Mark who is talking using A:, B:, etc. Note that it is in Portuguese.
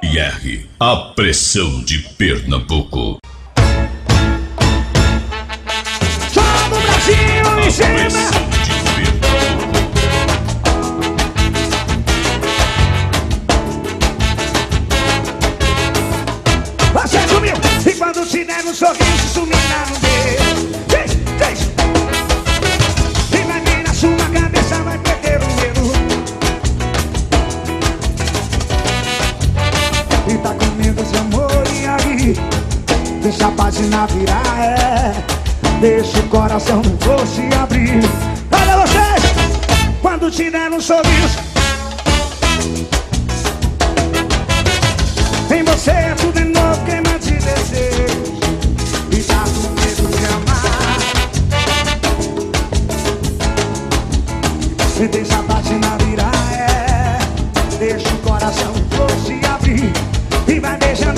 A: R, a pressão de Pernambuco.
B: Só do Brasil em cima. Você sumiu, e quando te der um sorriso, sumirá no meu. E vai vir na sua cabeça, vai perder o medo. E tá com medo de amor, e aí deixa a página virar, deixa o coração no vou se abrir. Olha vocês, quando te der um sorriso, em você é tudo de novo, queima de desejo. E tá com medo de amar, e deixa a página virar, deixa o coração no vou se abrir. E vai beijando